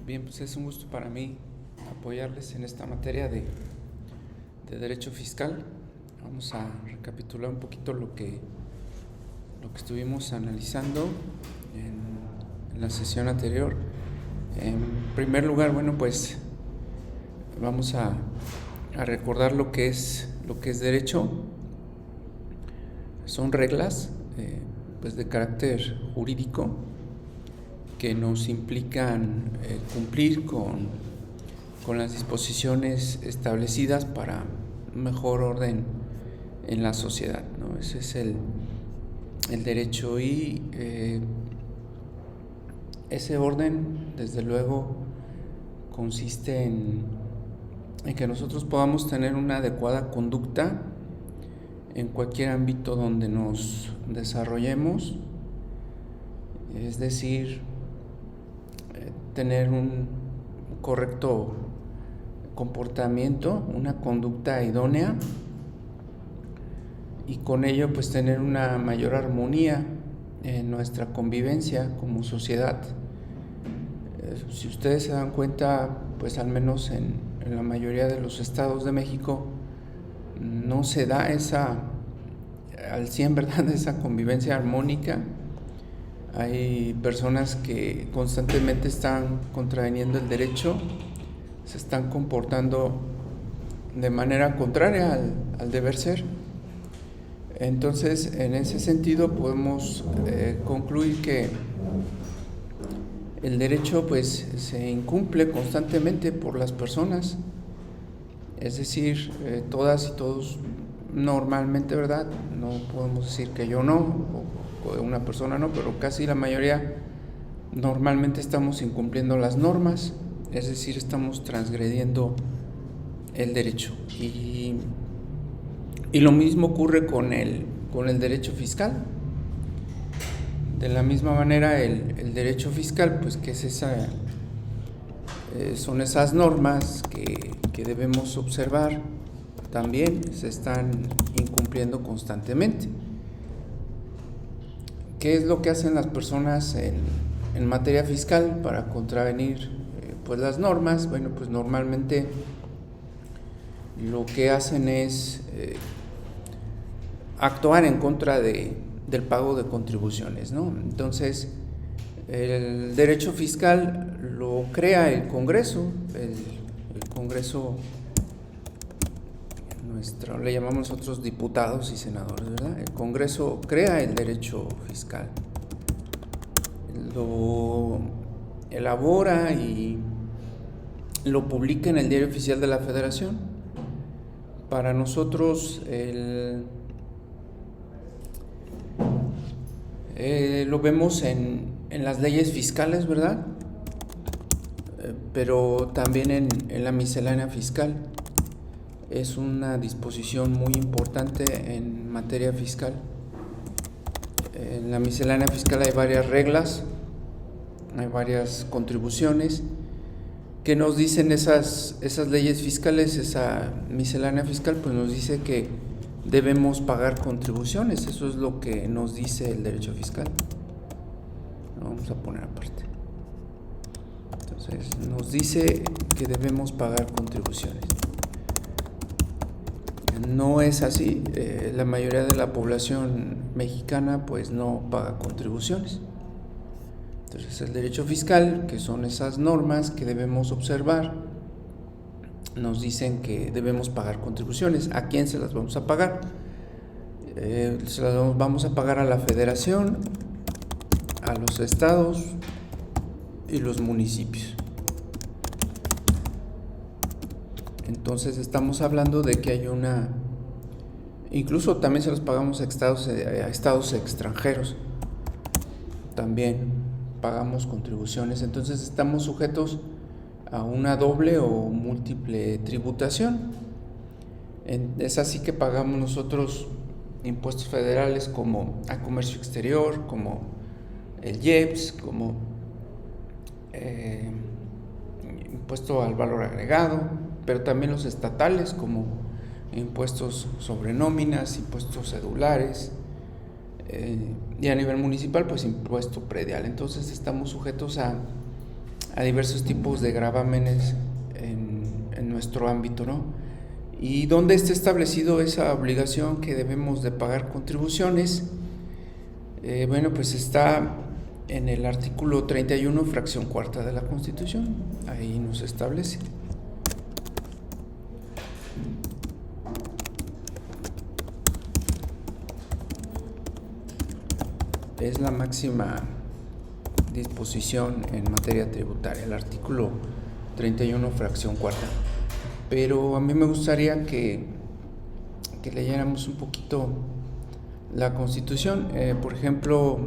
Bien, pues es un gusto para mí apoyarles en esta materia de derecho fiscal. Vamos a recapitular un poquito lo que estuvimos analizando en la sesión anterior. En primer lugar, pues vamos a recordar lo que es derecho. Son reglas pues de carácter jurídico que nos implican cumplir con las disposiciones establecidas para un mejor orden en la sociedad, ¿no? Ese es el derecho, y ese orden, desde luego, consiste en que nosotros podamos tener una adecuada conducta en cualquier ámbito donde nos desarrollemos, es decir, tener un correcto comportamiento, una conducta idónea, y con ello pues tener una mayor armonía en nuestra convivencia como sociedad. Si ustedes se dan cuenta, pues al menos en la mayoría de los estados de México no se da al 100, ¿verdad?, esa convivencia armónica. Hay personas que constantemente están contraviniendo el derecho, se están comportando de manera contraria al deber ser. Entonces, en ese sentido podemos concluir que el derecho pues se incumple constantemente por las personas, es decir, todas y todos normalmente, ¿verdad? No podemos decir que yo no, o una persona no, pero casi la mayoría normalmente estamos incumpliendo las normas, es decir, estamos transgrediendo el derecho. Y lo mismo ocurre con el derecho fiscal. De la misma manera, el derecho fiscal, pues que es son esas normas que debemos observar, también se están incumpliendo constantemente. ¿Qué es lo que hacen las personas en materia fiscal para contravenir pues las normas? Bueno, pues normalmente lo que hacen es actuar en contra del pago de contribuciones, ¿no? Entonces, el derecho fiscal lo crea el Congreso, el Congreso le llamamos nosotros diputados y senadores, ¿verdad? El Congreso crea el derecho fiscal, lo elabora y lo publica en el Diario Oficial de la Federación. Para nosotros lo vemos en las leyes fiscales, ¿verdad? Pero también en la miscelánea fiscal. Es una disposición muy importante en materia fiscal. En la miscelánea fiscal hay varias reglas, hay varias contribuciones que nos dicen esas leyes fiscales. Esa miscelánea fiscal pues nos dice que debemos pagar contribuciones. Eso es lo que nos dice el derecho fiscal. Lo vamos a poner aparte. Entonces nos dice que debemos pagar contribuciones. No es así. La mayoría de la población mexicana pues no paga contribuciones. Entonces el derecho fiscal, que son esas normas que debemos observar, nos dicen que debemos pagar contribuciones. ¿A quién se las vamos a pagar? Se las vamos a pagar a la Federación, a los estados y los municipios. Entonces estamos hablando de que hay incluso también se los pagamos a estados extranjeros, también pagamos contribuciones. Entonces estamos sujetos a una doble o múltiple tributación. Es así que pagamos nosotros impuestos federales como a comercio exterior, como el IEPS, como impuesto al valor agregado, pero también los estatales como impuestos sobre nóminas, impuestos cedulares, y a nivel municipal pues impuesto predial. Entonces estamos sujetos a a diversos tipos de gravámenes en nuestro ámbito, ¿no? Y donde está establecido esa obligación que debemos de pagar contribuciones, bueno, pues está en el artículo 31, fracción cuarta de la Constitución. Ahí nos establece. Es la máxima disposición en materia tributaria, el artículo 31, fracción cuarta. Pero a mí me gustaría que leyéramos un poquito la Constitución. Por ejemplo,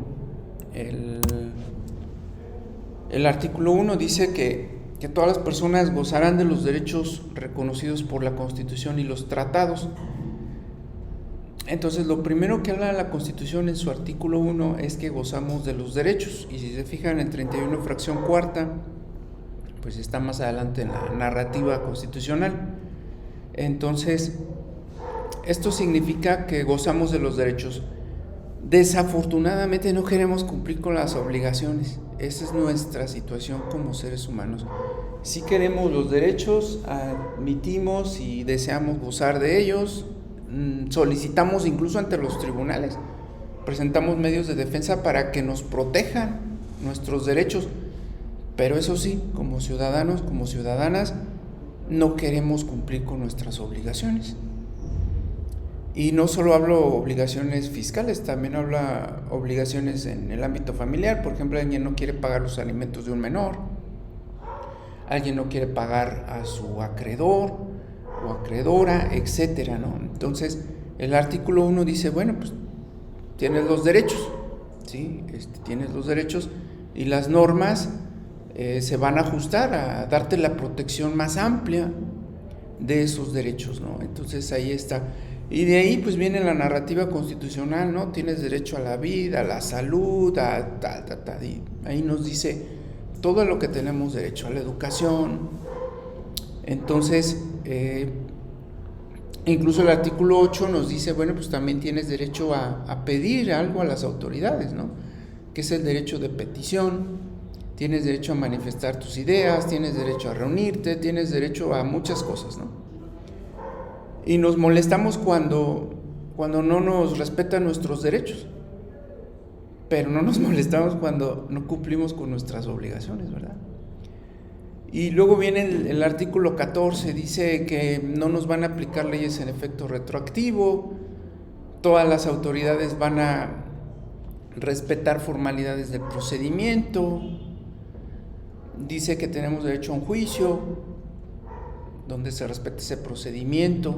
el artículo 1 dice que todas las personas gozarán de los derechos reconocidos por la Constitución y los tratados. Entonces, lo primero que habla la Constitución en su artículo 1 es que gozamos de los derechos. Y si se fijan, en 31, fracción cuarta, pues está más adelante en la narrativa constitucional. Entonces, esto significa que gozamos de los derechos. Desafortunadamente no queremos cumplir con las obligaciones. Esa es nuestra situación como seres humanos. Sí queremos los derechos, admitimos y deseamos gozar de ellos, solicitamos incluso ante los tribunales, presentamos medios de defensa para que nos protejan nuestros derechos, pero eso sí, como ciudadanos, como ciudadanas, no queremos cumplir con nuestras obligaciones. Y no solo hablo obligaciones fiscales, también hablo obligaciones en el ámbito familiar. Por ejemplo, alguien no quiere pagar los alimentos de un menor, alguien no quiere pagar a su acreedor o acreedora, etcétera, ¿no? Entonces, el artículo 1 dice, bueno, pues tienes los derechos, ¿sí? Tienes los derechos y las normas se van a ajustar a darte la protección más amplia de esos derechos, ¿no? Entonces, ahí está. Y de ahí pues viene la narrativa constitucional, ¿no? Tienes derecho a la vida, a la salud, y ahí nos dice todo lo que tenemos derecho, a la educación. Entonces, incluso el artículo 8 nos dice, bueno, pues también tienes derecho a pedir algo a las autoridades, ¿no? Que es el derecho de petición, tienes derecho a manifestar tus ideas, tienes derecho a reunirte, tienes derecho a muchas cosas, ¿no? Y nos molestamos cuando no nos respetan nuestros derechos, pero no nos molestamos cuando no cumplimos con nuestras obligaciones, ¿verdad? Y luego viene el artículo 14, dice que no nos van a aplicar leyes en efecto retroactivo, todas las autoridades van a respetar formalidades del procedimiento, dice que tenemos derecho a un juicio, donde se respete ese procedimiento,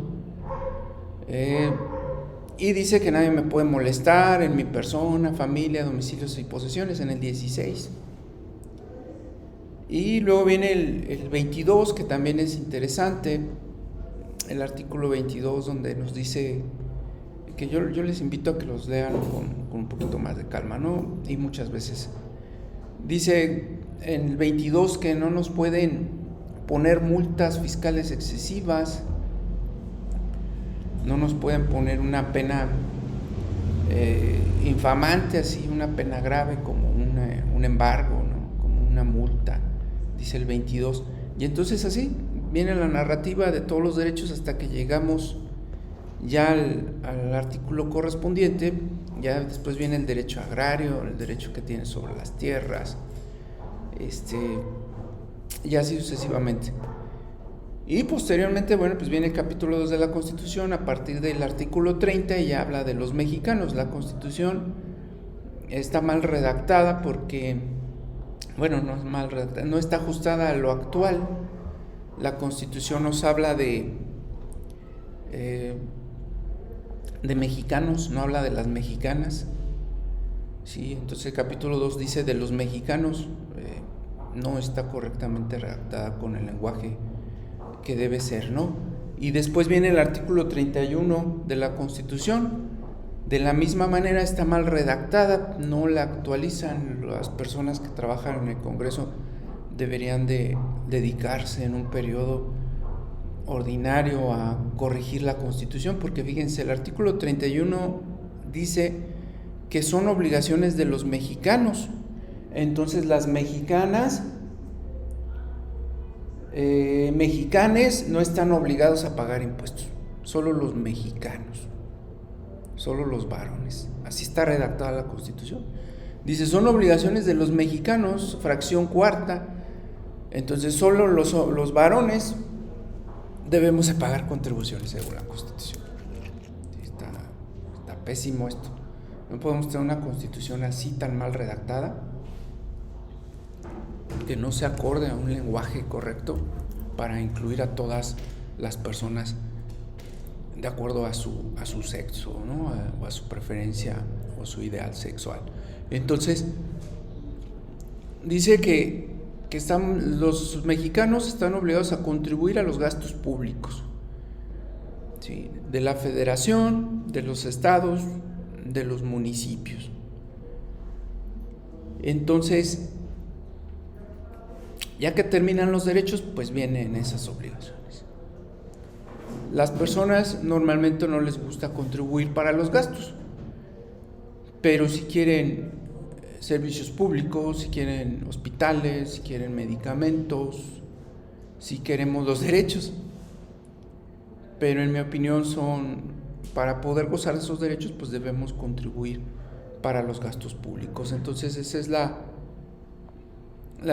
y dice que nadie me puede molestar en mi persona, familia, domicilios y posesiones, en el 16. Y luego viene el 22, que también es interesante, el artículo 22, donde nos dice que yo les invito a que los lean con un poquito más de calma, ¿no? Y muchas veces dice en el 22 que no nos pueden poner multas fiscales excesivas, no nos pueden poner una pena infamante, así, una pena grave como un embargo, ¿no? Como una multa, dice el 22. Y entonces así viene la narrativa de todos los derechos hasta que llegamos ya al artículo correspondiente. Ya después viene el derecho agrario, el derecho que tiene sobre las tierras, y así sucesivamente. Y posteriormente, bueno, pues viene el capítulo 2 de la Constitución a partir del artículo 30 y ya habla de los mexicanos. La Constitución está mal redactada porque, bueno, no es mal redactada, no está ajustada a lo actual. La Constitución nos habla de mexicanos, no habla de las mexicanas, ¿sí? Entonces el capítulo 2 dice de los mexicanos, no está correctamente redactada con el lenguaje que debe ser, ¿no? Y después viene el artículo 31 de la Constitución, de la misma manera está mal redactada, no la actualizan. Las personas que trabajan en el Congreso deberían de dedicarse en un periodo ordinario a corregir la Constitución, porque fíjense, el artículo 31 dice que son obligaciones de los mexicanos. Entonces las mexicanas mexicanos no están obligados a pagar impuestos, solo los mexicanos, solo los varones. Así está redactada la Constitución. Dice, son obligaciones de los mexicanos, fracción cuarta. Entonces solo los varones debemos de pagar contribuciones según la Constitución. Está pésimo esto. No podemos tener una Constitución así tan mal redactada, que no se acorde a un lenguaje correcto para incluir a todas las personas de acuerdo a su sexo, ¿no? O a su preferencia o su ideal sexual. Entonces, dice que los mexicanos están obligados a contribuir a los gastos públicos, ¿sí? De la federación, de los estados, de los municipios. Entonces, ya que terminan los derechos, pues vienen esas obligaciones. Las personas normalmente no les gusta contribuir para los gastos, pero si quieren servicios públicos, si quieren hospitales, si quieren medicamentos, si queremos los derechos. Pero en mi opinión para poder gozar de esos derechos, pues debemos contribuir para los gastos públicos. Entonces esa es la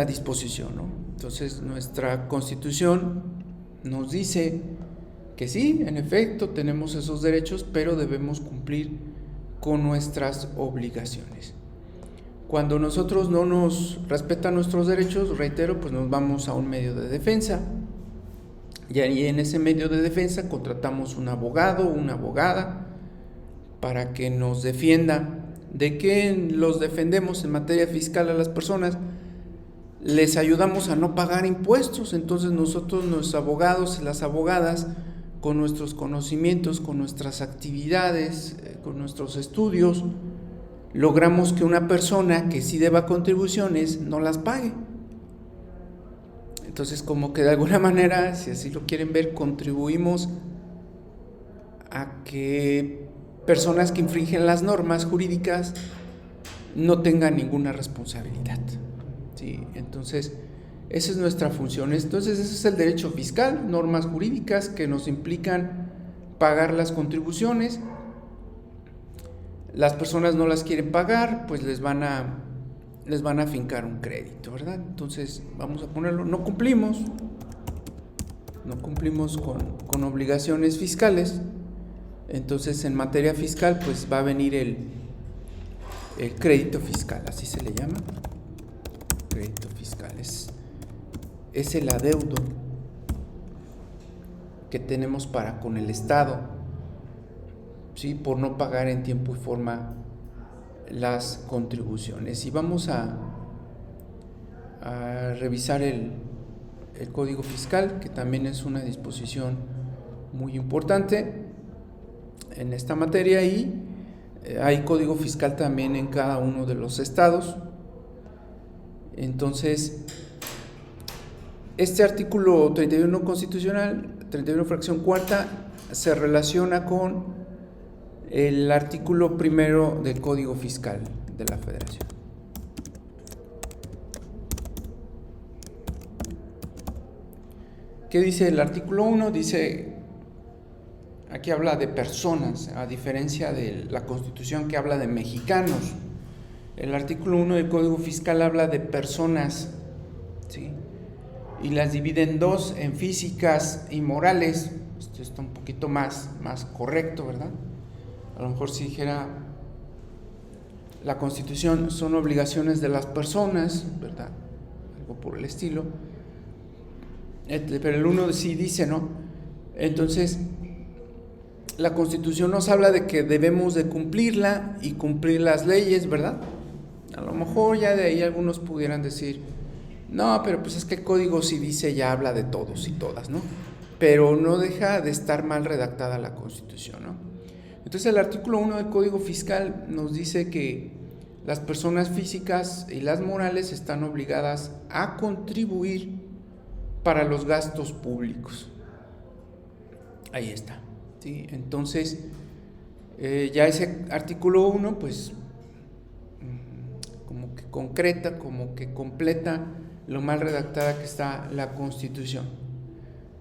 disposición, ¿no? Entonces nuestra Constitución nos dice que sí, en efecto, tenemos esos derechos, pero debemos cumplir con nuestras obligaciones. Cuando nosotros no nos respetan nuestros derechos, reitero, pues nos vamos a un medio de defensa, y ahí en ese medio de defensa contratamos un abogado o una abogada para que nos defienda. ¿De qué los defendemos en materia fiscal a las personas? Les ayudamos a no pagar impuestos. Entonces nosotros, los abogados y las abogadas, con nuestros conocimientos, con nuestras actividades, con nuestros estudios, logramos que una persona que sí deba contribuciones no las pague. Entonces, como que de alguna manera, si así lo quieren ver, contribuimos a que personas que infringen las normas jurídicas no tengan ninguna responsabilidad, ¿sí? Entonces, esa es nuestra función. Entonces, ese es el derecho fiscal, normas jurídicas que nos implican pagar las contribuciones. Las personas no las quieren pagar, pues les van a fincar un crédito, ¿verdad? Entonces, vamos a ponerlo, no cumplimos con obligaciones fiscales. Entonces, en materia fiscal, pues va a venir el crédito fiscal, así se le llama. Crédito fiscal es el adeudo que tenemos para con el Estado, ¿sí? Por no pagar en tiempo y forma las contribuciones. Y vamos a revisar el Código Fiscal, que también es una disposición muy importante en esta materia, y hay Código Fiscal también en cada uno de los estados. Entonces, este artículo 31 constitucional, 31 fracción cuarta, se relaciona con el artículo primero del Código Fiscal de la Federación. ¿Qué dice el artículo 1? Dice, aquí habla de personas, a diferencia de la Constitución que habla de mexicanos. El artículo 1 del Código Fiscal habla de personas, ¿sí? Y las divide en dos, en físicas y morales. Esto está un poquito más correcto, ¿verdad? A lo mejor si dijera la Constitución son obligaciones de las personas, ¿verdad? Algo por el estilo. Pero el 1 sí dice, ¿no? Entonces, la Constitución nos habla de que debemos de cumplirla y cumplir las leyes, ¿verdad? A lo mejor ya de ahí algunos pudieran decir, no, pero pues es que el código sí dice, ya habla de todos y todas, ¿no? Pero no deja de estar mal redactada la Constitución, ¿no? Entonces el artículo 1 del Código Fiscal nos dice que las personas físicas y las morales están obligadas a contribuir para los gastos públicos. Ahí está, ¿sí? Entonces, ya ese artículo 1, pues, como que concreta, como que completa lo mal redactada que está la Constitución,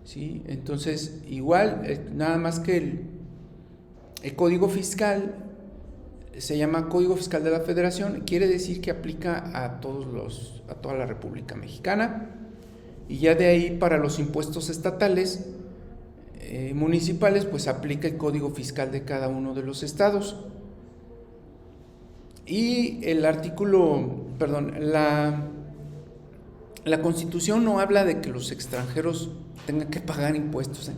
¿sí? Entonces, igual, nada más que el Código Fiscal se llama Código Fiscal de la Federación, quiere decir que aplica a toda la República Mexicana, y ya de ahí para los impuestos estatales, municipales, pues aplica el Código Fiscal de cada uno de los estados. Y el la Constitución no habla de que los extranjeros tengan que pagar impuestos,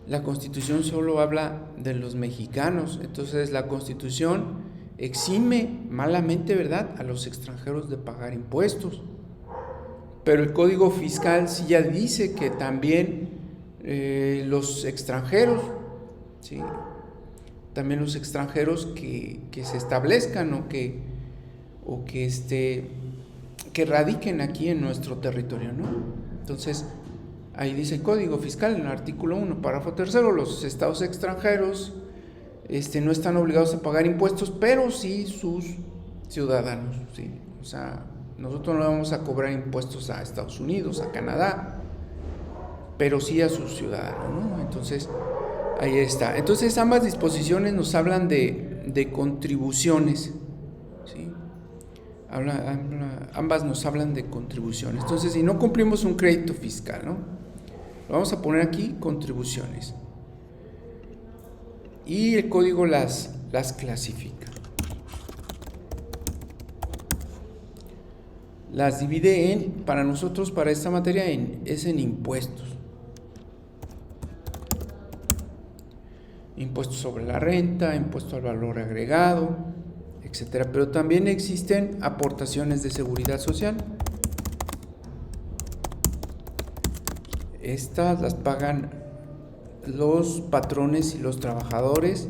La Constitución solo habla de los mexicanos. Entonces la Constitución exime malamente, ¿verdad?, a los extranjeros de pagar impuestos. Pero el Código Fiscal sí ya dice que también los extranjeros, ¿sí?, también los extranjeros que se establezcan o que radiquen aquí en nuestro territorio, ¿no? Entonces, ahí dice el Código Fiscal en el artículo 1, párrafo 3, los estados extranjeros no están obligados a pagar impuestos, pero sí sus ciudadanos, ¿sí? O sea, nosotros no vamos a cobrar impuestos a Estados Unidos, a Canadá, pero sí a sus ciudadanos, ¿no? Entonces, ahí está. Entonces, ambas disposiciones nos hablan de contribuciones, ¿sí? Ambas nos hablan de contribuciones. Entonces, si no cumplimos un crédito fiscal, ¿no?, lo vamos a poner aquí, contribuciones. Y el código las clasifica. Las divide para nosotros, para esta materia, es en impuestos. Impuesto sobre la renta, impuesto al valor agregado, etcétera. Pero también existen aportaciones de seguridad social. Estas las pagan los patrones y los trabajadores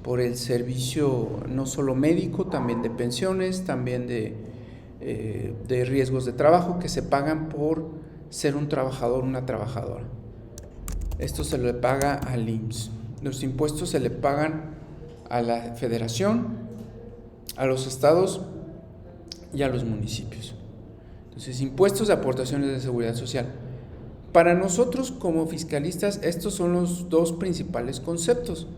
por el servicio no solo médico, también de pensiones, también de riesgos de trabajo que se pagan por ser un trabajador, una trabajadora. Esto se le paga al IMSS. Los impuestos se le pagan a la Federación, a los estados y a los municipios. Entonces, impuestos de aportaciones de seguridad social. Para nosotros como fiscalistas, estos son los dos principales conceptos.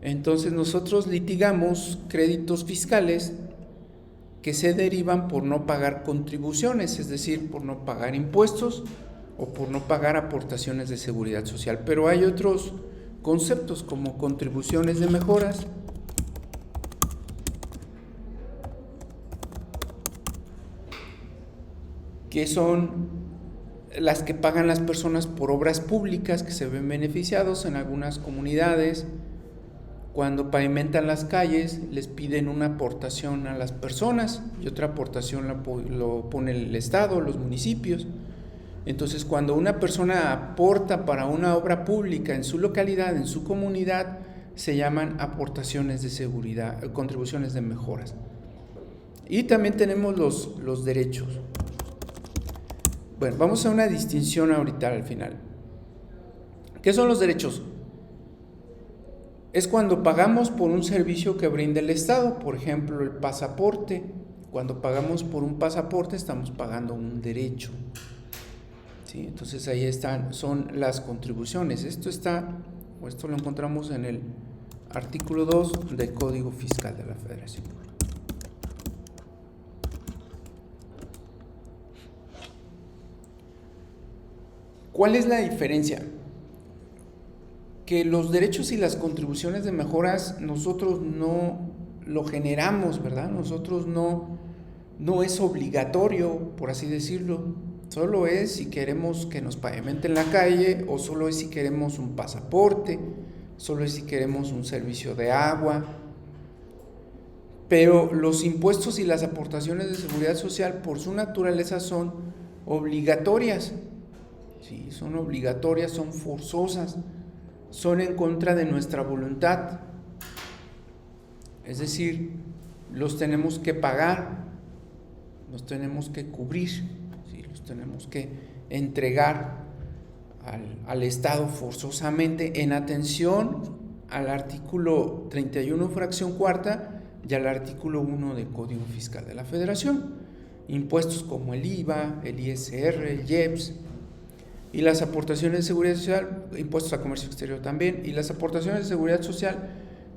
Entonces, nosotros litigamos créditos fiscales que se derivan por no pagar contribuciones, es decir, por no pagar impuestos o por no pagar aportaciones de seguridad social. Pero hay otros conceptos como contribuciones de mejoras, que son las que pagan las personas por obras públicas que se ven beneficiados en algunas comunidades. Cuando pavimentan las calles, les piden una aportación a las personas y otra aportación lo pone el Estado, los municipios. Entonces, cuando una persona aporta para una obra pública en su localidad, en su comunidad, se llaman aportaciones de seguridad, contribuciones de mejoras. Y también tenemos los derechos. Bueno, vamos a una distinción ahorita al final. ¿Qué son los derechos? Es cuando pagamos por un servicio que brinda el Estado, por ejemplo, el pasaporte. Cuando pagamos por un pasaporte estamos pagando un derecho, ¿sí? Entonces ahí son las contribuciones. Esto lo encontramos en el artículo 2 del Código Fiscal de la Federación. ¿Cuál es la diferencia? Que los derechos y las contribuciones de mejoras nosotros no lo generamos, ¿verdad? Nosotros no es obligatorio, por así decirlo. Solo es si queremos que nos pavimenten la calle, o solo es si queremos un pasaporte, solo es si queremos un servicio de agua. Pero los impuestos y las aportaciones de seguridad social, por su naturaleza, son obligatorias. Sí, son obligatorias, son forzosas, son en contra de nuestra voluntad. Es decir, los tenemos que pagar, los tenemos que cubrir, ¿sí? Los tenemos que entregar al Estado forzosamente en atención al artículo 31, fracción cuarta, y al artículo 1 del Código Fiscal de la Federación. impuestos como el IVA, el ISR, el IEPS, y las aportaciones de seguridad social, impuestos a comercio exterior también, y las aportaciones de seguridad social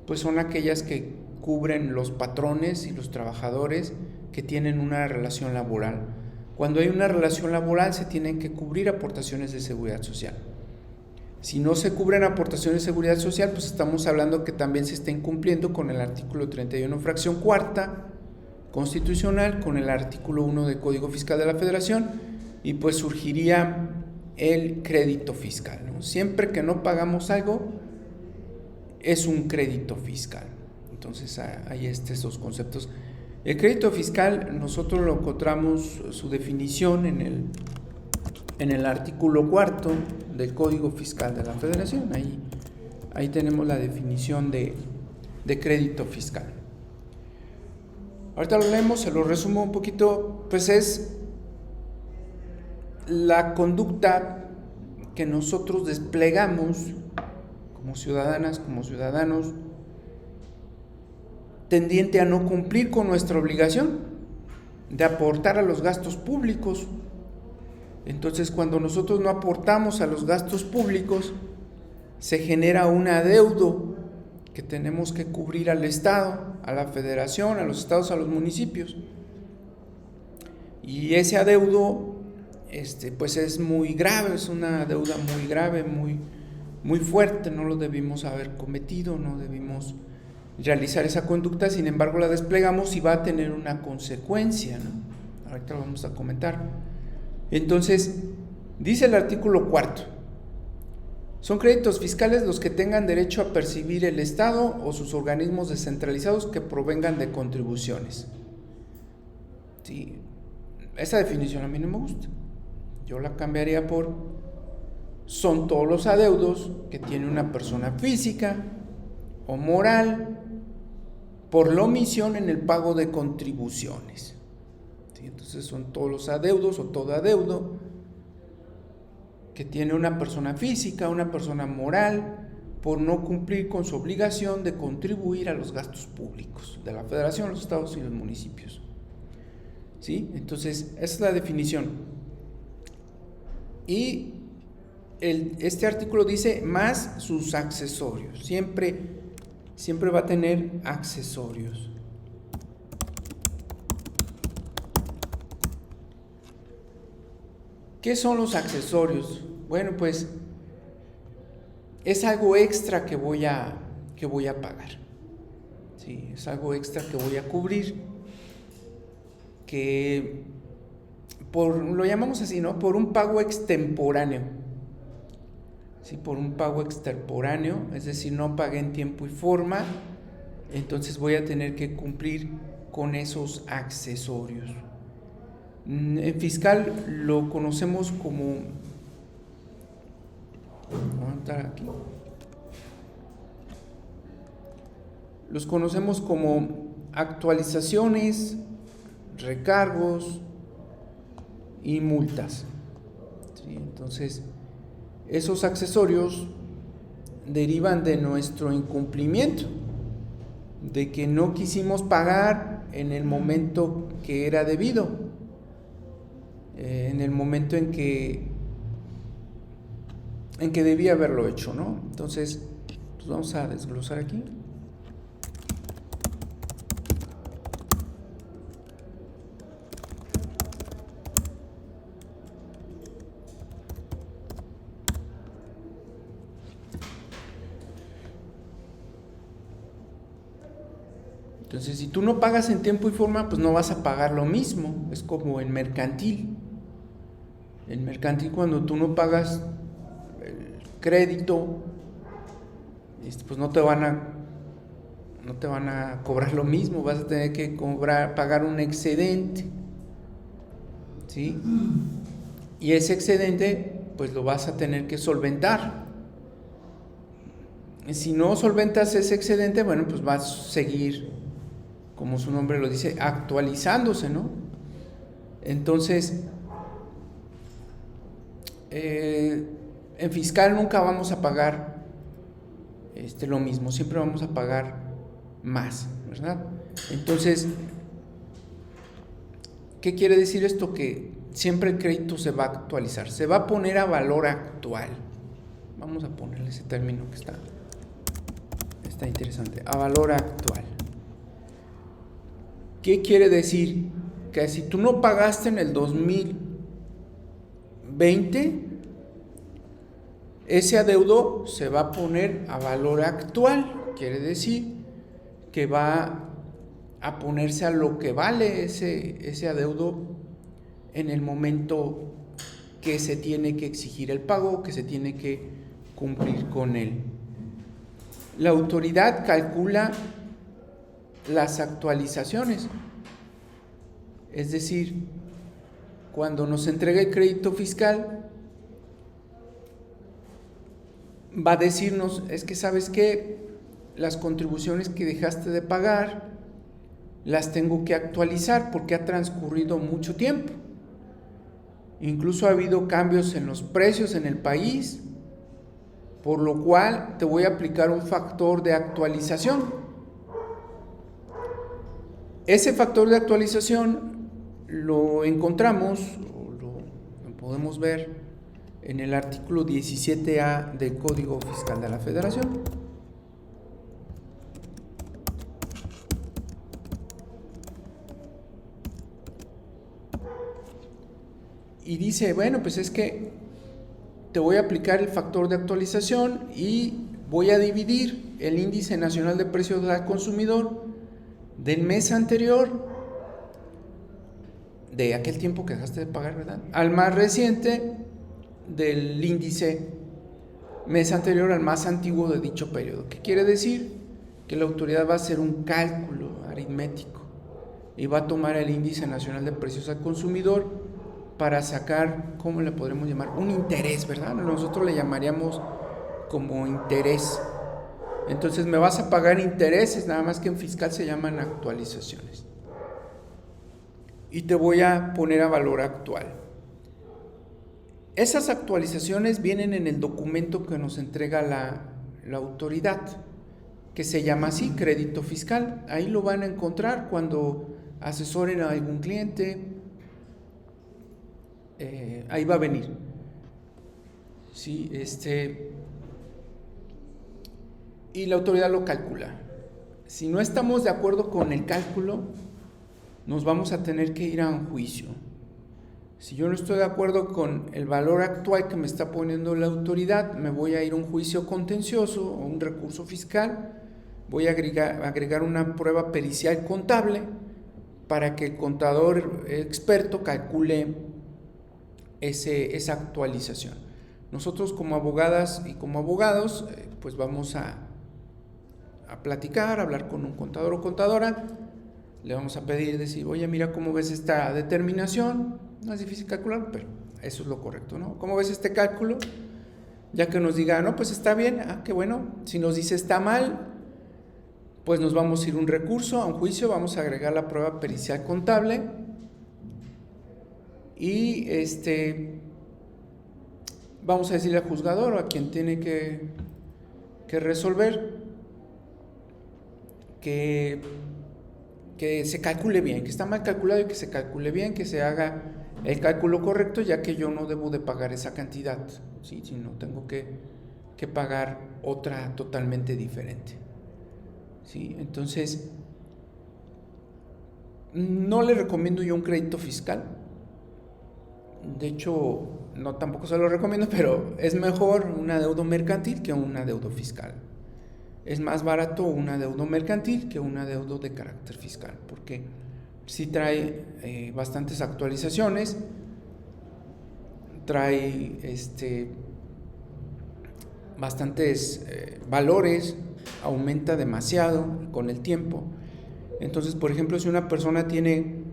pues son aquellas que cubren los patrones y los trabajadores que tienen una relación laboral. Cuando hay una relación laboral se tienen que cubrir aportaciones de seguridad social. Si no se cubren aportaciones de seguridad social, pues estamos hablando que también se está incumpliendo con el artículo 31, fracción cuarta constitucional, con el artículo 1 del Código Fiscal de la Federación, y pues surgiría el crédito fiscal, ¿no? Siempre que no pagamos algo, es un crédito fiscal. Entonces hay estos conceptos. El crédito fiscal nosotros lo encontramos su definición en el artículo 4 del Código Fiscal de la Federación. Ahí tenemos la definición de crédito fiscal. Ahorita lo leemos, se lo resumo un poquito, pues es la conducta que nosotros desplegamos como ciudadanas, como ciudadanos, tendiente a no cumplir con nuestra obligación de aportar a los gastos públicos. Entonces, cuando nosotros no aportamos a los gastos públicos, se genera un adeudo que tenemos que cubrir al Estado, a la Federación, a los estados, a los municipios. Y ese adeudo pues es muy grave, es una deuda muy grave, muy fuerte, no lo debimos haber cometido, no debimos realizar esa conducta, sin embargo la desplegamos y va a tener una consecuencia, ¿no? Ahorita lo vamos a comentar. Entonces, dice el artículo 4, son créditos fiscales los que tengan derecho a percibir el Estado o sus organismos descentralizados que provengan de contribuciones. Sí, esa definición a mí no me gusta. Yo la cambiaría por: son todos los adeudos que tiene una persona física o moral por la omisión en el pago de contribuciones. ¿Sí? Entonces son todos los adeudos o todo adeudo que tiene una persona física, una persona moral, por no cumplir con su obligación de contribuir a los gastos públicos de la Federación, los estados y los municipios. ¿Sí? Entonces, esa es la definición. Y este artículo dice más sus accesorios. Siempre va a tener accesorios. ¿Qué son los accesorios? Bueno, pues es algo extra que voy a pagar. Sí, es algo extra que voy a cubrir, que lo llamamos así, ¿no? Por un pago extemporáneo. Sí, por un pago extemporáneo, es decir, no pagué en tiempo y forma, entonces voy a tener que cumplir con esos accesorios. En fiscal lo conocemos como, vamos a entrar aquí, los conocemos como actualizaciones, recargos y multas. ¿Sí? Entonces, esos accesorios derivan de nuestro incumplimiento, de que no quisimos pagar en el momento que era debido, en el momento en que debía haberlo hecho, ¿no? Entonces, pues vamos a desglosar aquí. Entonces, si tú no pagas en tiempo y forma, pues no vas a pagar lo mismo. Es como en mercantil. En mercantil, cuando tú no pagas el crédito, pues no te van a cobrar lo mismo. Vas a tener que pagar un excedente, ¿sí? Y ese excedente, pues lo vas a tener que solventar. Si no solventas ese excedente, bueno, pues vas a seguir, como su nombre lo dice, actualizándose, ¿no? Entonces, en fiscal nunca vamos a pagar lo mismo, siempre vamos a pagar más, ¿verdad? Entonces, ¿Qué quiere decir esto? Que siempre el crédito se va a actualizar, se va a poner a valor actual. Vamos a ponerle ese término que está interesante, a valor actual. ¿Qué quiere decir? Que si tú no pagaste en el 2020, ese adeudo se va a poner a valor actual. Quiere decir que va a ponerse a lo que vale ese adeudo en el momento que se tiene que exigir el pago, que se tiene que cumplir con él. La autoridad calcula las actualizaciones, es decir, cuando nos entrega el crédito fiscal, va a decirnos, es que sabes que las contribuciones que dejaste de pagar las tengo que actualizar porque ha transcurrido mucho tiempo. Incluso ha habido cambios en los precios en el país, por lo cual te voy a aplicar un factor de actualización. Ese factor de actualización lo encontramos, o lo podemos ver en el artículo 17A del Código Fiscal de la Federación. Y dice, bueno, pues es que te voy a aplicar el factor de actualización y voy a dividir el índice nacional de precios al consumidor del mes anterior, de aquel tiempo que dejaste de pagar, ¿verdad?, al más reciente del índice mes anterior al más antiguo de dicho periodo. ¿Qué quiere decir? Que la autoridad va a hacer un cálculo aritmético y va a tomar el índice nacional de precios al consumidor para sacar, ¿cómo le podremos llamar? Un interés, ¿verdad? Nosotros le llamaríamos como interés. Entonces me vas a pagar intereses, nada más que en fiscal se llaman actualizaciones. Y te voy a poner a valor actual. Esas actualizaciones vienen en el documento que nos entrega la autoridad, que se llama así, crédito fiscal. Ahí lo van a encontrar cuando asesoren a algún cliente. Ahí va a venir. Sí, y la autoridad lo calcula. Si no estamos de acuerdo con el cálculo, nos vamos a tener que ir a un juicio. Si yo no estoy de acuerdo con el valor actual que me está poniendo la autoridad, me voy a ir a un juicio contencioso o un recurso fiscal. Voy a agregar una prueba pericial contable para que el contador experto calcule esa actualización. Nosotros como abogadas y como abogados, pues vamos a platicar, a hablar con un contador o contadora. Le vamos a pedir, decir, oye, mira, ¿cómo ves esta determinación? No es difícil calcular, pero eso es lo correcto, ¿no? ¿Cómo ves este cálculo? Ya que nos diga, no, pues está bien, qué bueno. Si nos dice está mal, pues nos vamos a ir a un recurso, a un juicio, vamos a agregar la prueba pericial contable y vamos a decirle al juzgador o a quien tiene que resolver que se calcule bien, que está mal calculado y que se calcule bien, que se haga el cálculo correcto, ya que yo no debo de pagar esa cantidad, ¿sí? Sino tengo que pagar otra totalmente diferente, ¿sí? Entonces, no le recomiendo yo un crédito fiscal. De hecho, no tampoco se lo recomiendo, pero es mejor un adeudo mercantil que un adeudo fiscal. Es más barato un adeudo mercantil que un adeudo de carácter fiscal, porque sí trae bastantes actualizaciones, trae bastantes valores, aumenta demasiado con el tiempo. Entonces, por ejemplo, si una persona tiene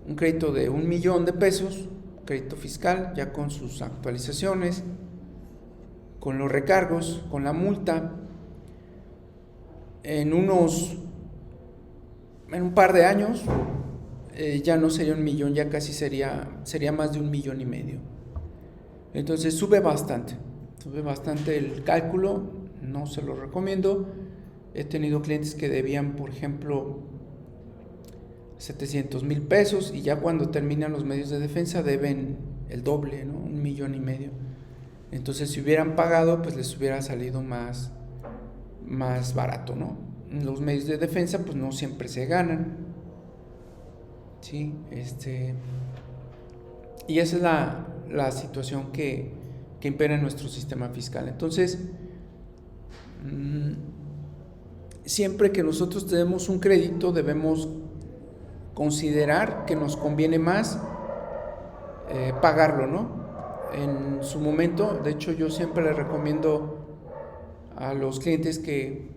un crédito de 1 millón de pesos, crédito fiscal, ya con sus actualizaciones, con los recargos, con la multa, en un par de años ya no sería 1 millón, ya casi sería más de 1,5 millones. Entonces sube bastante el cálculo, no se lo recomiendo. He tenido clientes que debían, por ejemplo, 700,000 pesos, y ya cuando terminan los medios de defensa deben el doble, ¿no? 1,500,000. Entonces, si hubieran pagado, pues les hubiera salido más barato, ¿no? Los medios de defensa pues no siempre se ganan, ¿sí? Y esa es la situación que impera en nuestro sistema fiscal. Entonces, siempre que nosotros tenemos un crédito, debemos considerar que nos conviene más pagarlo, ¿no? En su momento, de hecho, yo siempre les recomiendo a los clientes que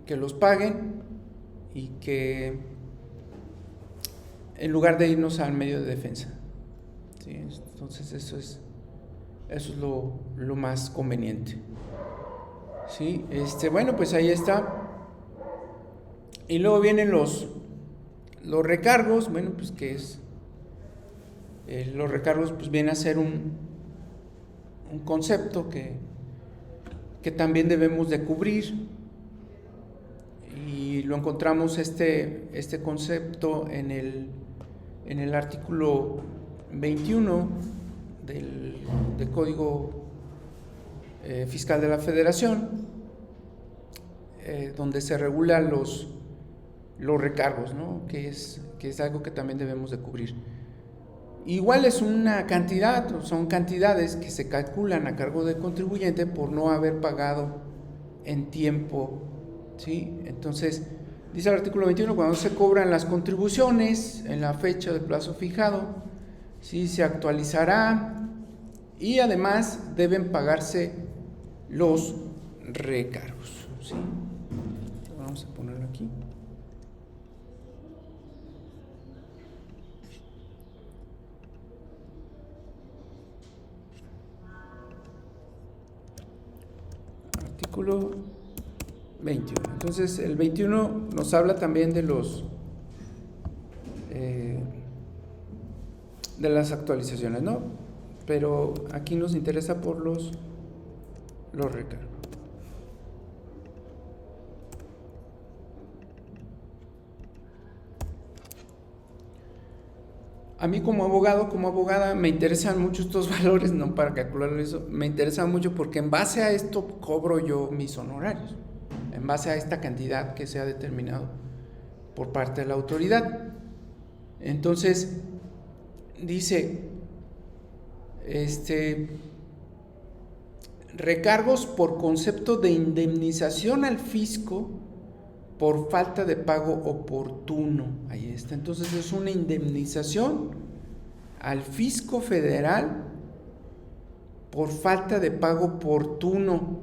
los paguen, y que en lugar de irnos al medio de defensa, ¿sí? Entonces eso es lo más conveniente, ¿sí? Bueno, pues ahí está. Y luego vienen los recargos. Bueno, pues ¿qué es? Los recargos pues viene a ser un concepto que también debemos de cubrir, y lo encontramos este concepto en el artículo 21 del Código Fiscal de la Federación, donde se regulan los recargos, ¿no? Que es algo que también debemos de cubrir. Igual es una cantidad, son cantidades que se calculan a cargo del contribuyente por no haber pagado en tiempo, ¿sí? Entonces, dice el artículo 21, cuando se cobran las contribuciones en la fecha del plazo fijado, ¿sí? Se actualizará, y además deben pagarse los recargos, ¿sí? Vamos a ponerlo aquí. Artículo 21. Entonces, el 21 nos habla también de de las actualizaciones, ¿no? Pero aquí nos interesa por los recargos. A mí como abogada, me interesan mucho estos valores, no para calcular eso, me interesan mucho porque en base a esto cobro yo mis honorarios, en base a esta cantidad que se ha determinado por parte de la autoridad. Entonces, dice, recargos por concepto de indemnización al fisco por falta de pago oportuno. Ahí está. Entonces es una indemnización al fisco federal por falta de pago oportuno,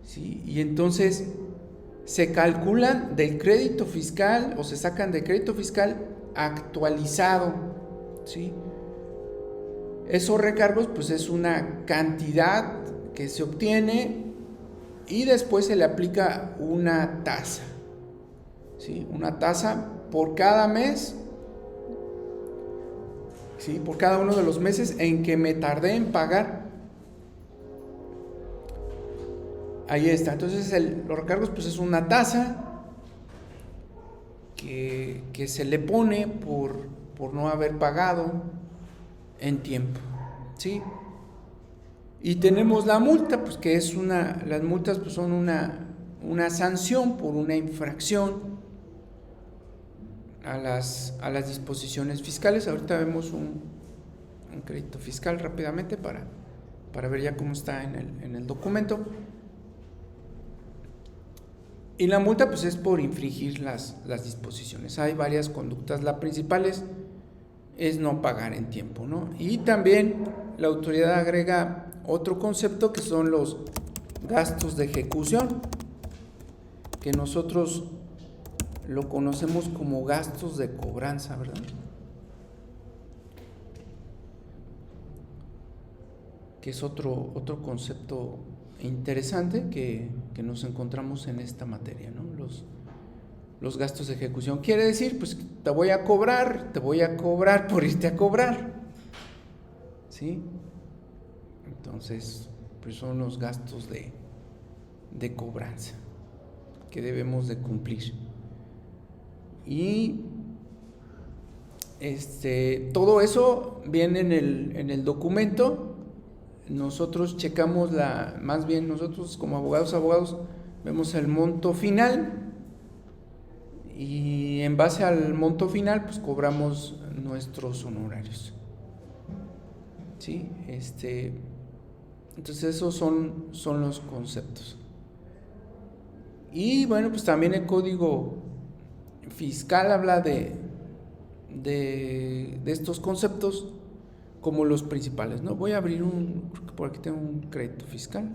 ¿sí? Y entonces se calculan del crédito fiscal, o se sacan del crédito fiscal actualizado, ¿sí? Esos recargos pues es una cantidad que se obtiene, y después se le aplica una tasa, ¿sí? Una tasa por cada mes, ¿sí? Por cada uno de los meses en que me tardé en pagar. Ahí está. Entonces los recargos pues es una tasa que se le pone por no haber pagado en tiempo, ¿sí? Y tenemos la multa, pues que es las multas pues son una sanción por una infracción a las disposiciones fiscales. Ahorita vemos un crédito fiscal rápidamente para ver ya cómo está en el documento. Y la multa pues es por infringir las disposiciones. Hay varias conductas, la principal es no pagar en tiempo, ¿no? Y también la autoridad agrega otro concepto que son los gastos de ejecución, que nosotros lo conocemos como gastos de cobranza, ¿verdad? Que es otro concepto interesante que nos encontramos en esta materia, ¿no? Los gastos de ejecución. Quiere decir, pues te voy a cobrar por irte a cobrar, ¿sí? Entonces, pues son los gastos de cobranza que debemos de cumplir. Y todo eso viene en el documento. Nosotros checamos más bien nosotros como abogados vemos el monto final y en base al monto final pues cobramos nuestros honorarios. ¿Sí? Entonces esos son los conceptos. Y bueno, pues también el código fiscal habla de estos conceptos como los principales, ¿no? Voy a abrir creo que por aquí tengo un crédito fiscal.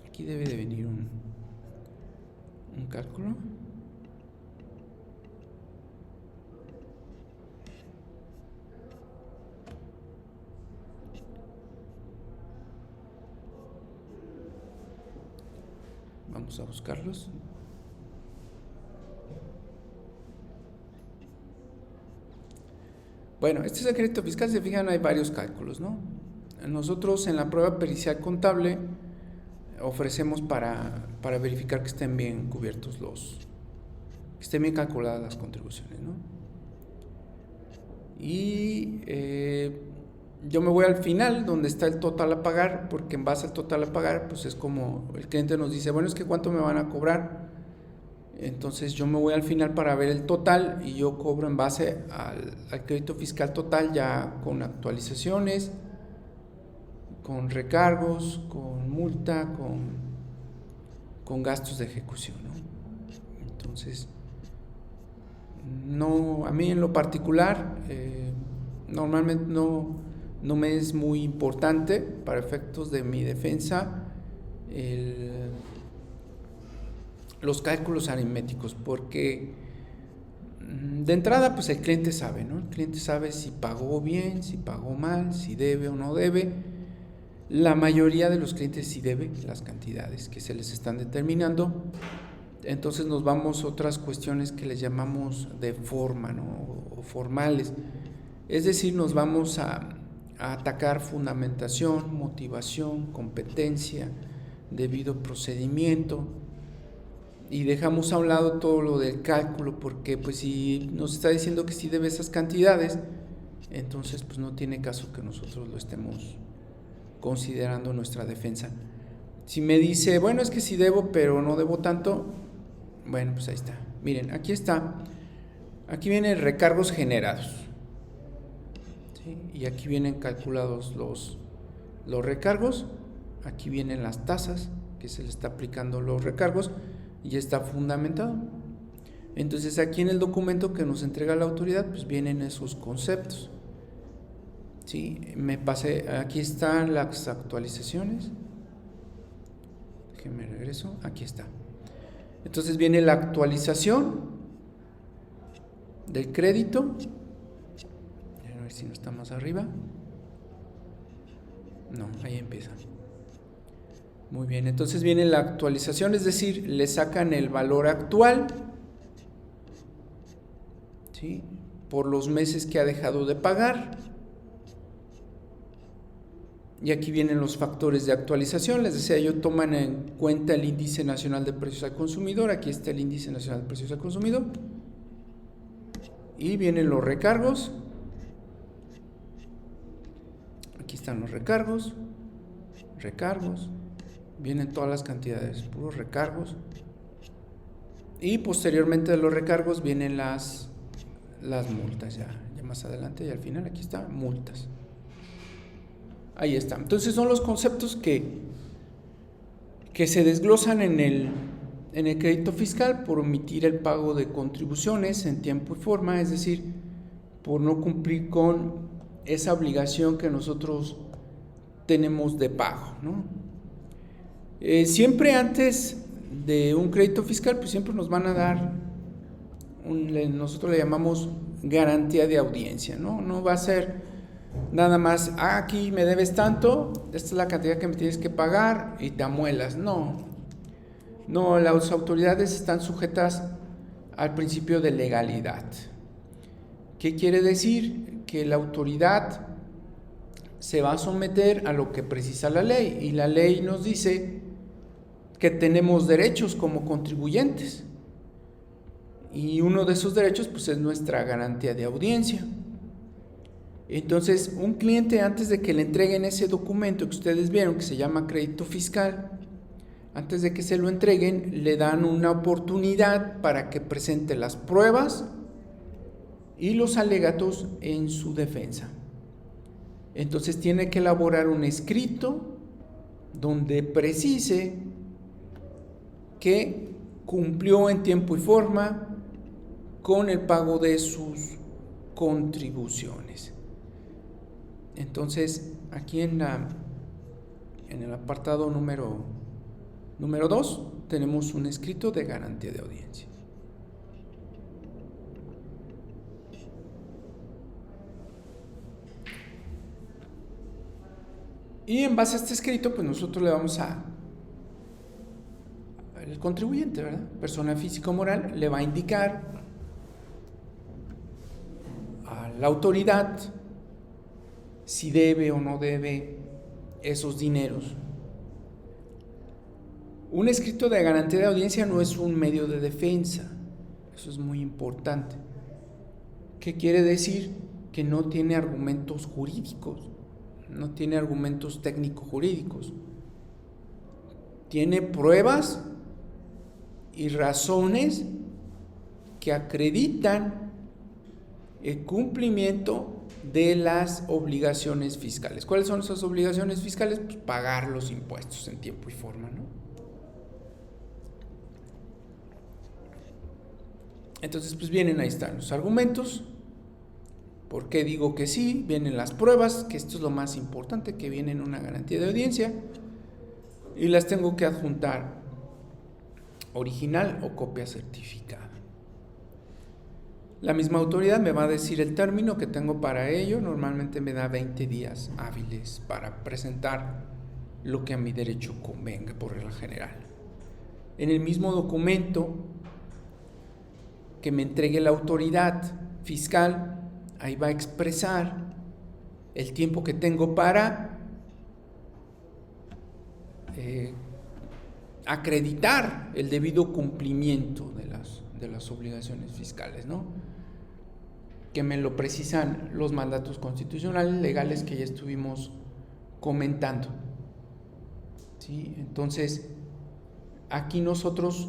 Aquí debe de venir un cálculo. Vamos a buscarlos. Bueno, este es el crédito fiscal. Se fijan, hay varios cálculos, ¿no? Nosotros en la prueba pericial contable ofrecemos para verificar que estén bien cubiertos que estén bien calculadas las contribuciones, ¿no? Y yo me voy al final donde está el total a pagar, porque en base al total a pagar pues es como el cliente nos dice, bueno, es que cuánto me van a cobrar. Entonces yo me voy al final para ver el total y yo cobro en base al crédito fiscal total, ya con actualizaciones, con recargos, con multa, con gastos de ejecución, ¿no? Entonces a mí en lo particular normalmente no me es muy importante para efectos de mi defensa los cálculos aritméticos, porque de entrada pues el cliente sabe, ¿no? El cliente sabe si pagó bien, si pagó mal, si debe o no debe. La mayoría de los clientes sí debe las cantidades que se les están determinando. Entonces nos vamos a otras cuestiones que les llamamos de forma, ¿no? O formales. Es decir, nos vamos a atacar fundamentación, motivación, competencia, debido procedimiento, y dejamos a un lado todo lo del cálculo, porque pues si nos está diciendo que sí debe esas cantidades, entonces pues no tiene caso que nosotros lo estemos considerando nuestra defensa. Si me dice, bueno, es que sí debo, pero no debo tanto, bueno, pues ahí está. Miren, aquí está. Aquí vienen recargos generados, ¿sí? Y aquí vienen calculados los recargos. Aquí vienen las tasas que se le está aplicando los recargos y está fundamentado. Entonces aquí en el documento que nos entrega la autoridad pues vienen esos conceptos. Sí, aquí están las actualizaciones. Déjenme regreso, aquí está. Entonces viene la actualización del crédito. A ver si no está más arriba. No, ahí empieza. Muy bien, entonces viene la actualización, es decir, le sacan el valor actual, ¿sí?, por los meses que ha dejado de pagar. Y aquí vienen los factores de actualización. Les decía yo, toman en cuenta el índice nacional de precios al consumidor. Aquí está el índice nacional de precios al consumidor. Y vienen los recargos. Aquí están los recargos. Vienen todas las cantidades, puros recargos. Y posteriormente de los recargos vienen las multas, ya más adelante, y al final aquí está, multas. Ahí está. Entonces son los conceptos que se desglosan en el crédito fiscal por omitir el pago de contribuciones en tiempo y forma, es decir, por no cumplir con esa obligación que nosotros tenemos de pago, ¿no? Siempre antes de un crédito fiscal, pues siempre nos van a dar, nosotros le llamamos garantía de audiencia, ¿no? No va a ser nada más, aquí me debes tanto, esta es la cantidad que me tienes que pagar y te amuelas. No, las autoridades están sujetas al principio de legalidad. ¿Qué quiere decir? Que la autoridad se va a someter a lo que precisa la ley, y la ley nos dice que tenemos derechos como contribuyentes. Y uno de esos derechos pues es nuestra garantía de audiencia. Entonces, un cliente, antes de que le entreguen ese documento que ustedes vieron, que se llama crédito fiscal, antes de que se lo entreguen, le dan una oportunidad para que presente las pruebas y los alegatos en su defensa. Entonces tiene que elaborar un escrito donde precise que cumplió en tiempo y forma con el pago de sus contribuciones. Entonces, aquí en el apartado número 2 tenemos un escrito de garantía de audiencia. Y en base a este escrito, pues nosotros le vamos el contribuyente, ¿verdad? Persona física o moral, le va a indicar a la autoridad si debe o no debe esos dineros. Un escrito de garantía de audiencia no es un medio de defensa, eso es muy importante. ¿Qué quiere decir? Que no tiene argumentos jurídicos, no tiene argumentos técnico-jurídicos, tiene pruebas y razones que acreditan el cumplimiento de las obligaciones fiscales. ¿Cuáles son esas obligaciones fiscales? Pues pagar los impuestos en tiempo y forma, ¿no? Entonces, pues vienen, ahí están los argumentos. ¿Por qué digo que sí? Vienen las pruebas, que esto es lo más importante, que viene en una garantía de audiencia, y las tengo que adjuntar original o copia certificada. La misma autoridad me va a decir el término que tengo para ello. Normalmente me da 20 días hábiles para presentar lo que a mi derecho convenga, por regla general. En el mismo documento que me entregue la autoridad fiscal, ahí va a expresar el tiempo que tengo para acreditar el debido cumplimiento de las obligaciones fiscales, ¿no? Que me lo precisan los mandatos constitucionales legales que ya estuvimos comentando, ¿sí? Entonces, aquí nosotros,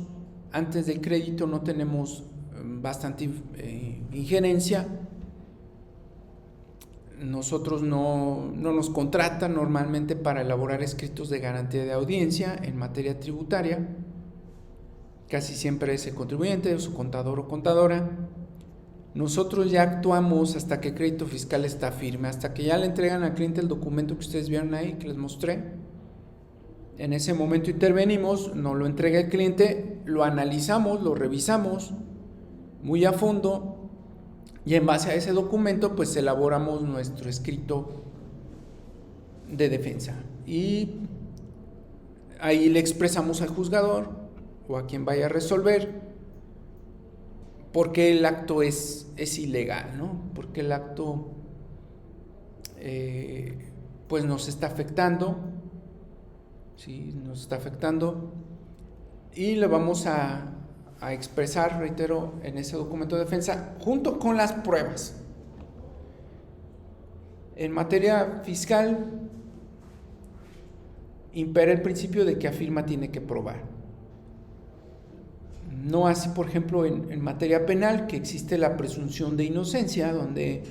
antes del crédito, no tenemos bastante injerencia. Nosotros no nos contratan normalmente para elaborar escritos de garantía de audiencia en materia tributaria. Casi siempre es el contribuyente o su contador o contadora. Nosotros ya actuamos hasta que el crédito fiscal está firme, hasta que ya le entregan al cliente el documento que ustedes vieron ahí, que les mostré. En ese momento intervenimos, nos lo entrega el cliente, lo analizamos, lo revisamos muy a fondo, y en base a ese documento pues elaboramos nuestro escrito de defensa, y ahí le expresamos al juzgador o a quien vaya a resolver por qué el acto es ilegal, ¿no? Porque el acto pues nos está afectando, ¿sí? Nos está afectando, y le vamos a expresar, reitero, en ese documento de defensa, junto con las pruebas. En materia fiscal impera el principio de que afirma tiene que probar. No así, por ejemplo, en materia penal, que existe la presunción de inocencia, donde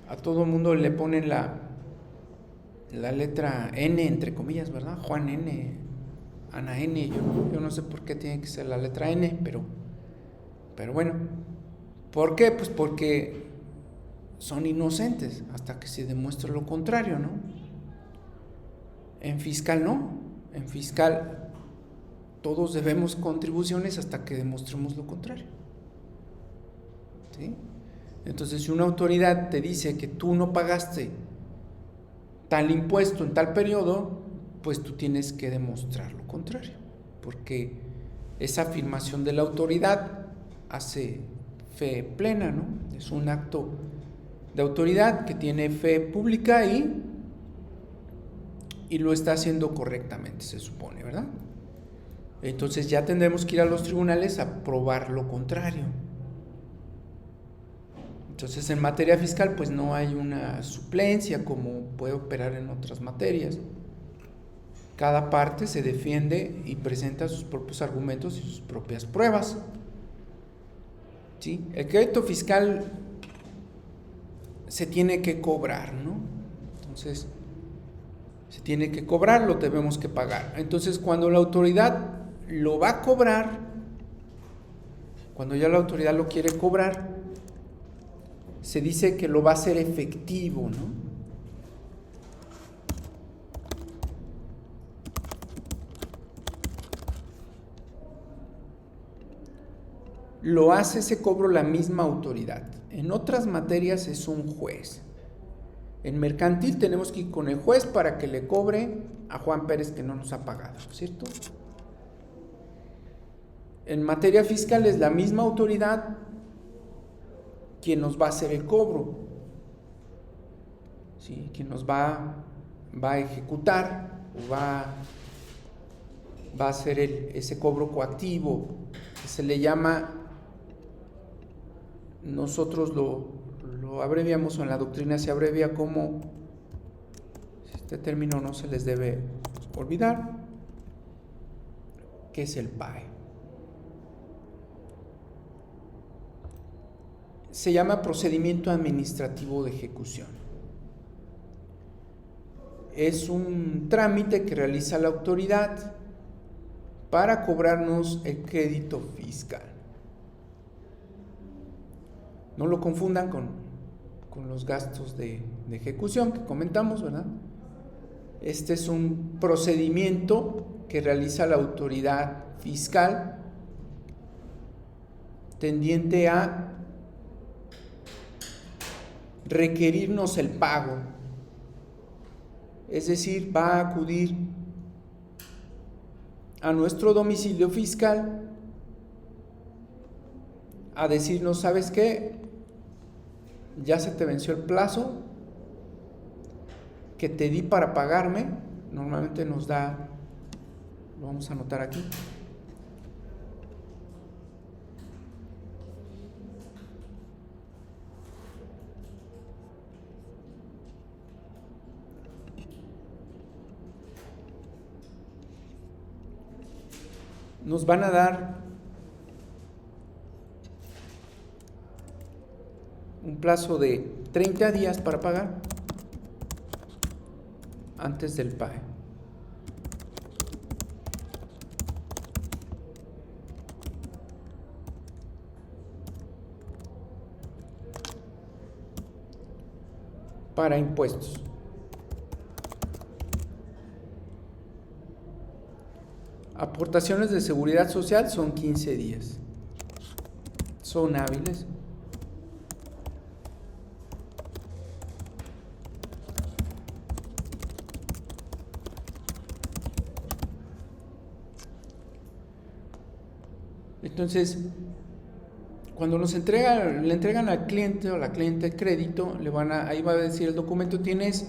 a todo mundo le ponen la letra N, entre comillas, ¿verdad? Juan N, Ana N, yo no sé por qué tiene que ser la letra N, pero bueno. ¿Por qué? Pues porque son inocentes hasta que se demuestre lo contrario, ¿no? En fiscal no, en fiscal todos debemos contribuciones hasta que demostremos lo contrario, ¿sí? Entonces, si una autoridad te dice que tú no pagaste tal impuesto en tal periodo, pues tú tienes que demostrar lo contrario, porque esa afirmación de la autoridad hace fe plena, ¿no? Es un acto de autoridad que tiene fe pública y lo está haciendo correctamente, se supone, ¿verdad? Entonces ya tendremos que ir a los tribunales a probar lo contrario. Entonces en materia fiscal pues no hay una suplencia como puede operar en otras materias. Cada parte se defiende y presenta sus propios argumentos y sus propias pruebas. ¿Sí? El crédito fiscal se tiene que cobrar, ¿no? Entonces, se tiene que cobrar, lo debemos que pagar. Entonces, cuando la autoridad lo va a cobrar, cuando ya la autoridad lo quiere cobrar, se dice que lo va a hacer efectivo, ¿no? Lo hace ese cobro la misma autoridad. En otras materias es un juez. En mercantil tenemos que ir con el juez para que le cobre a Juan Pérez que no nos ha pagado, ¿cierto? En materia fiscal es la misma autoridad quien nos va a hacer el cobro, ¿sí? Quien nos va a ejecutar o va a hacer ese cobro coactivo, que se le llama, nosotros lo abreviamos, o en la doctrina se abrevia como, este término no se les debe olvidar, que es el PAE. Se llama procedimiento administrativo de ejecución. Es un trámite que realiza la autoridad para cobrarnos el crédito fiscal. No lo confundan con los gastos de ejecución que comentamos, ¿verdad? Este es un procedimiento que realiza la autoridad fiscal tendiente a requerirnos el pago. Es decir, va a acudir a nuestro domicilio fiscal a decirnos, ¿sabes qué? Ya se te venció el plazo que te di para pagarme. Normalmente nos da, lo vamos a anotar aquí, nos van a dar un plazo de 30 días para pagar antes del PAE. Para impuestos. Aportaciones de seguridad social son 15 días. Son hábiles. Entonces, cuando le entregan al cliente o a la cliente el crédito, ahí va a decir el documento, tienes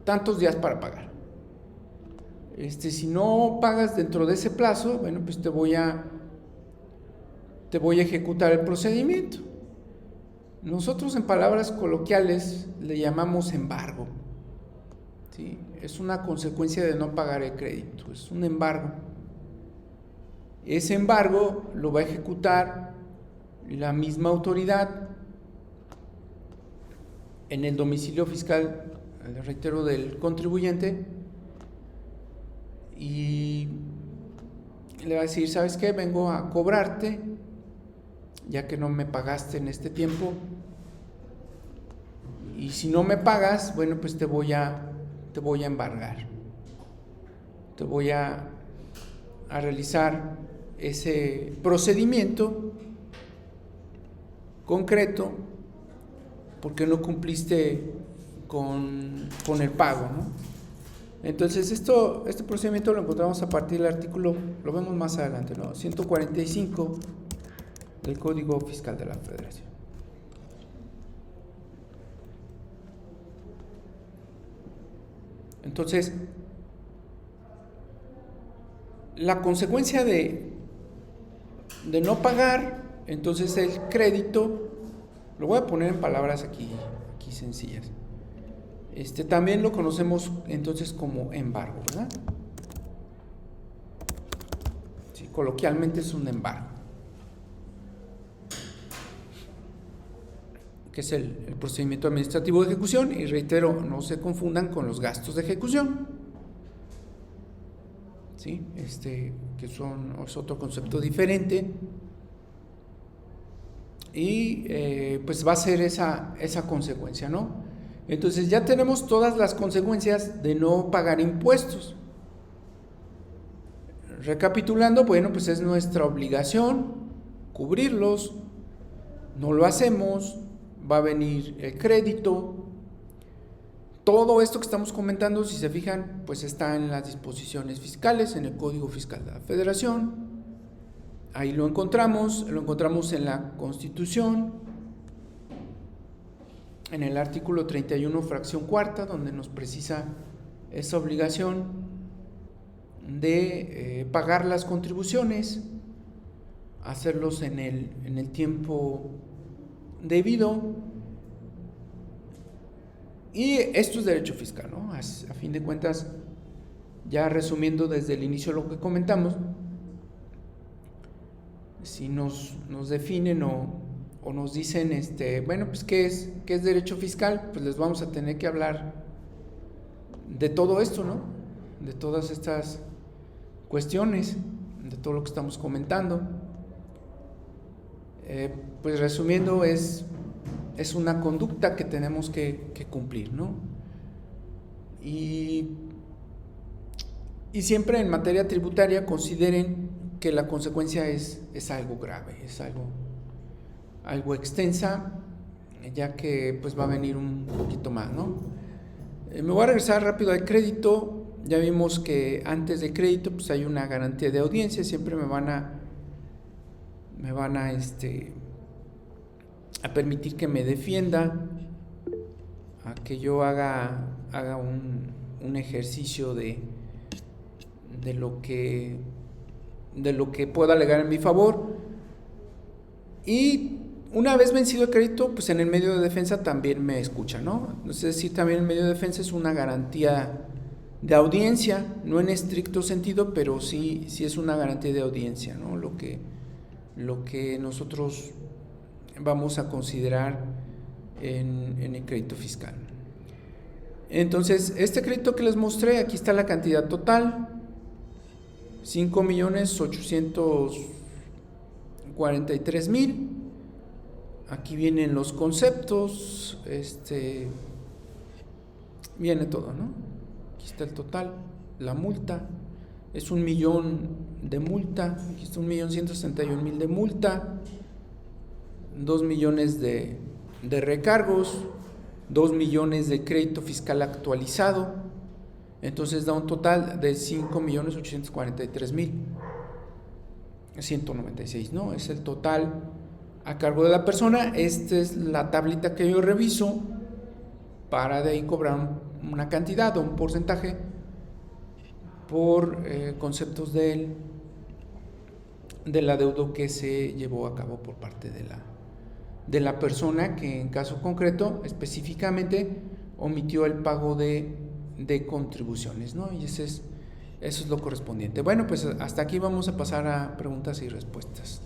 tantos días para pagar. Si no pagas dentro de ese plazo, bueno, pues te voy a ejecutar el procedimiento. Nosotros en palabras coloquiales le llamamos embargo. ¿Sí? Es una consecuencia de no pagar el crédito, es un embargo. Ese embargo lo va a ejecutar la misma autoridad en el domicilio fiscal, les reitero, del contribuyente, y le va a decir, ¿sabes qué? Vengo a cobrarte, ya que no me pagaste en este tiempo, y si no me pagas, bueno, pues te voy a embargar, te voy a realizar ese procedimiento concreto porque no cumpliste con el pago, ¿no? Entonces este procedimiento lo encontramos a partir del artículo, lo vemos más adelante, ¿no? 145 del Código Fiscal de la Federación. Entonces, la consecuencia de no pagar, entonces el crédito, lo voy a poner en palabras aquí sencillas, también lo conocemos entonces como embargo, ¿verdad? Sí, coloquialmente es un embargo, que es el procedimiento administrativo de ejecución, y reitero, no se confundan con los gastos de ejecución, ¿sí? Que es otro concepto diferente, y pues va a ser esa consecuencia, ¿no? Entonces ya tenemos todas las consecuencias de no pagar impuestos. Recapitulando, bueno, pues es nuestra obligación cubrirlos, no lo hacemos, va a venir el crédito. Todo esto que estamos comentando, si se fijan, pues está en las disposiciones fiscales, en el Código Fiscal de la Federación. Ahí lo encontramos en la Constitución, en el artículo 31, fracción cuarta, donde nos precisa esa obligación de pagar las contribuciones, hacerlos en el tiempo debido, y esto es derecho fiscal, ¿no? A fin de cuentas, ya resumiendo desde el inicio lo que comentamos, si nos definen o nos dicen, bueno, pues ¿qué es derecho fiscal? Pues les vamos a tener que hablar de todo esto, ¿no? De todas estas cuestiones, de todo lo que estamos comentando. Pues resumiendo, es una conducta que tenemos que cumplir, ¿no? Y siempre en materia tributaria consideren que la consecuencia es algo grave, es algo extensa, ya que pues va a venir un poquito más, ¿no? Me voy a regresar rápido al crédito. Ya vimos que antes de crédito pues hay una garantía de audiencia, siempre me van a permitir que me defienda, a que yo haga un ejercicio de lo que pueda alegar en mi favor. Y una vez vencido el crédito, pues en el medio de defensa también me escucha, ¿no? Es decir, también el medio de defensa es una garantía de audiencia, no en estricto sentido, pero sí es una garantía de audiencia, ¿no? Lo que nosotros vamos a considerar en el crédito fiscal. Entonces, este crédito que les mostré, aquí está la cantidad total, 5,843,000. Aquí vienen los conceptos, viene todo, ¿no? Aquí está el total, la multa, es 1,000,000 de multa, aquí está 1,161,000 de multa, 2 millones de recargos, 2 millones de crédito fiscal actualizado, entonces da un total de 5,843,196, ¿no? Es el total a cargo de la persona. Esta es la tablita que yo reviso para de ahí cobrar una cantidad o un porcentaje por conceptos del adeudo que se llevó a cabo por parte de la persona que en caso concreto específicamente omitió el pago de contribuciones, ¿no? Y eso es lo correspondiente. Bueno, pues hasta aquí vamos a pasar a preguntas y respuestas.